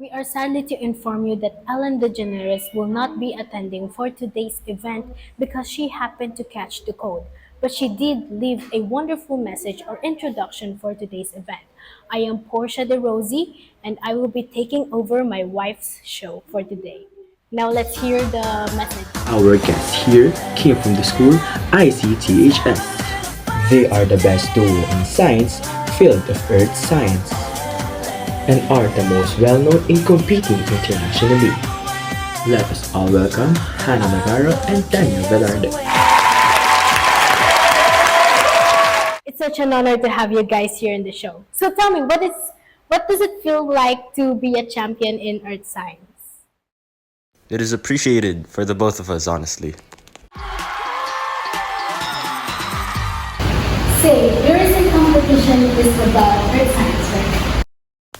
We are sadly to inform you that Ellen DeGeneres will not be attending for today's event because she happened to catch the cold. But she did leave a wonderful message or introduction for today's event. I am Portia de Rossi and I will be taking over my wife's show for today. Now let's hear the message. Our guests here came from the school ICTHS. They are the best duo in science, field of earth science, and are the most well-known in competing internationally. Let us all welcome Hanna Navarro and Velarde. It's such an honor to have you guys here in the show. So tell me, what does it feel like to be a champion in earth science? It is appreciated for the both of us, honestly. Say, your recent competition is about earth science, right?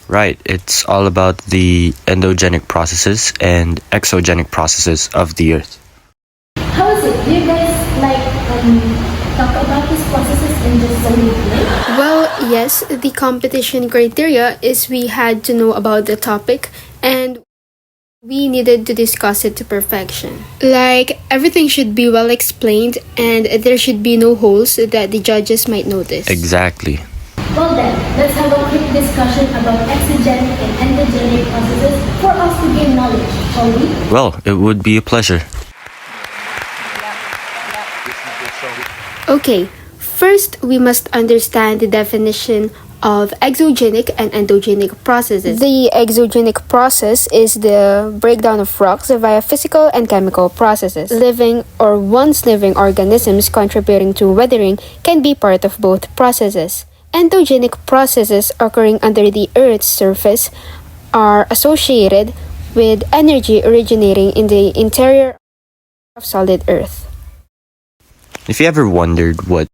Right, it's all about the endogenic processes and exogenic processes of the Earth. How is it? Do you guys talk about these processes in just so many way? Well, yes, the competition criteria is we had to know about the topic and we needed to discuss it to perfection. Like, everything should be well explained and there should be no holes that the judges might notice. Exactly. Well then, let's have a quick discussion about exogenic and endogenic processes for us to gain knowledge, shall we? Well, it would be a pleasure. Okay, first we must understand the definition of exogenic and endogenic processes. The exogenic process is the breakdown of rocks via physical and chemical processes. Living or once living organisms contributing to weathering can be part of both processes. Endogenic processes occurring under the Earth's surface are associated with energy originating in the interior of solid Earth. If you ever wondered what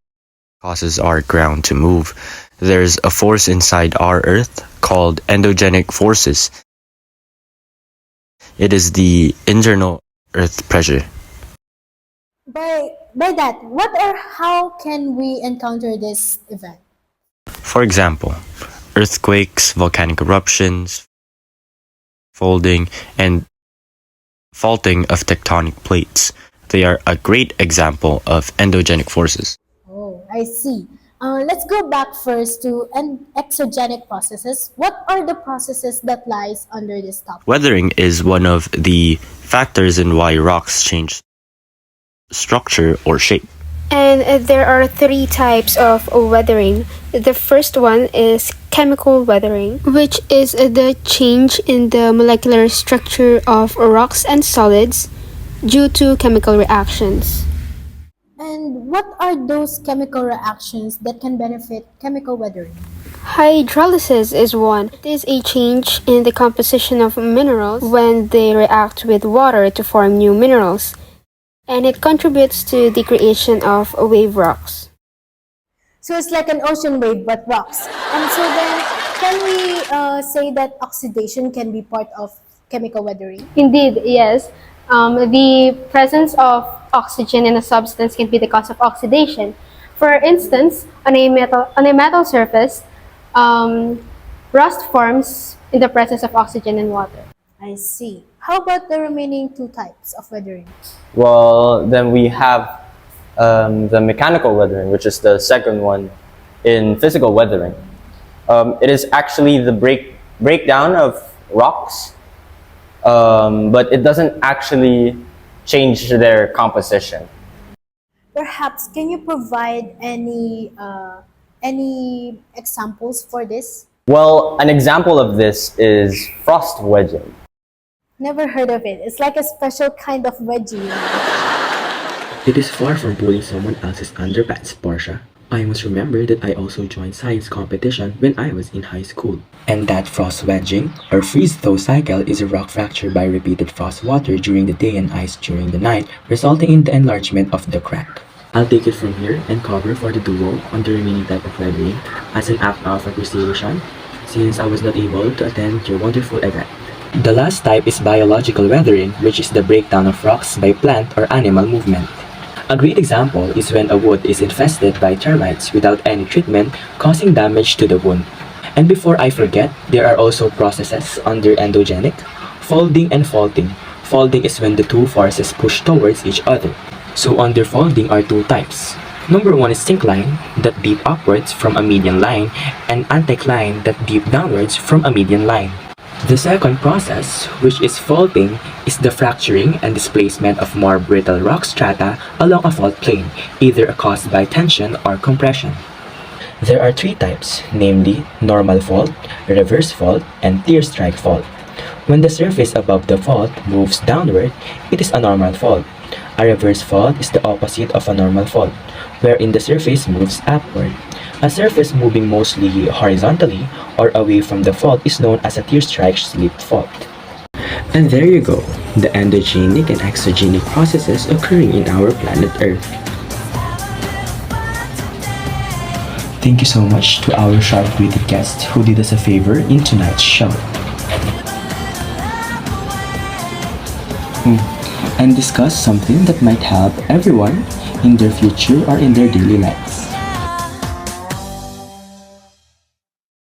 causes our ground to move, there's a force inside our Earth called endogenic forces. It is the internal Earth pressure. By that, what or how can we encounter this event? For example, earthquakes, volcanic eruptions, folding, and faulting of tectonic plates. They are a great example of endogenic forces. Oh, I see. Let's go back first to exogenic processes. What are the processes that lies under this topic? Weathering is one of the factors in why rocks change structure or shape. And there are three types of weathering. The first one is chemical weathering, which is the change in the molecular structure of rocks and solids due to chemical reactions. And what are those chemical reactions that can benefit chemical weathering? Hydrolysis is one. It is a change in the composition of minerals when they react with water to form new minerals, and it contributes to the creation of wave rocks. So it's like an ocean wave but rocks. And so then, can we say that oxidation can be part of chemical weathering? Indeed, yes. The presence of oxygen in a substance can be the cause of oxidation. For instance, on a metal surface, rust forms in the presence of oxygen and water. I see. How about the remaining two types of weathering? Well, then we have the mechanical weathering, which is the second one in physical weathering. It is actually the breakdown of rocks, but it doesn't actually change their composition. Perhaps, can you provide any examples for this? Well, an example of this is frost wedging. Never heard of it. It's like a special kind of wedgie. It is far from pulling someone else's underpants, Portia. I must remember that I also joined science competition when I was in high school. And that frost wedging, or freeze-thaw cycle, is a rock fracture by repeated frost water during the day and ice during the night, resulting in the enlargement of the crack. I'll take it from here and cover for the duo on the remaining type of weathering as an act of appreciation, since I was not able to attend your wonderful event. The last type is biological weathering, which is the breakdown of rocks by plant or animal movement. A great example is when a wood is infested by termites without any treatment, causing damage to the wood. And before I forget, there are also processes under endogenic, folding and faulting. Folding is when the two forces push towards each other. So under folding are two types. Number one is syncline, that dip upwards from a median line, and anticline, that dip downwards from a median line. The second process, which is faulting, is the fracturing and displacement of more brittle rock strata along a fault plane, either caused by tension or compression. There are three types, namely normal fault, reverse fault, and tear strike fault. When the surface above the fault moves downward, it is a normal fault. A reverse fault is the opposite of a normal fault, wherein the surface moves upward. A surface moving mostly horizontally or away from the fault is known as a tear strike slip fault. And there you go, the endogenic and exogenic processes occurring in our planet Earth. Thank you so much to our sharp-witted guest who did us a favor in tonight's show. And discuss something that might help everyone in their future or in their daily lives.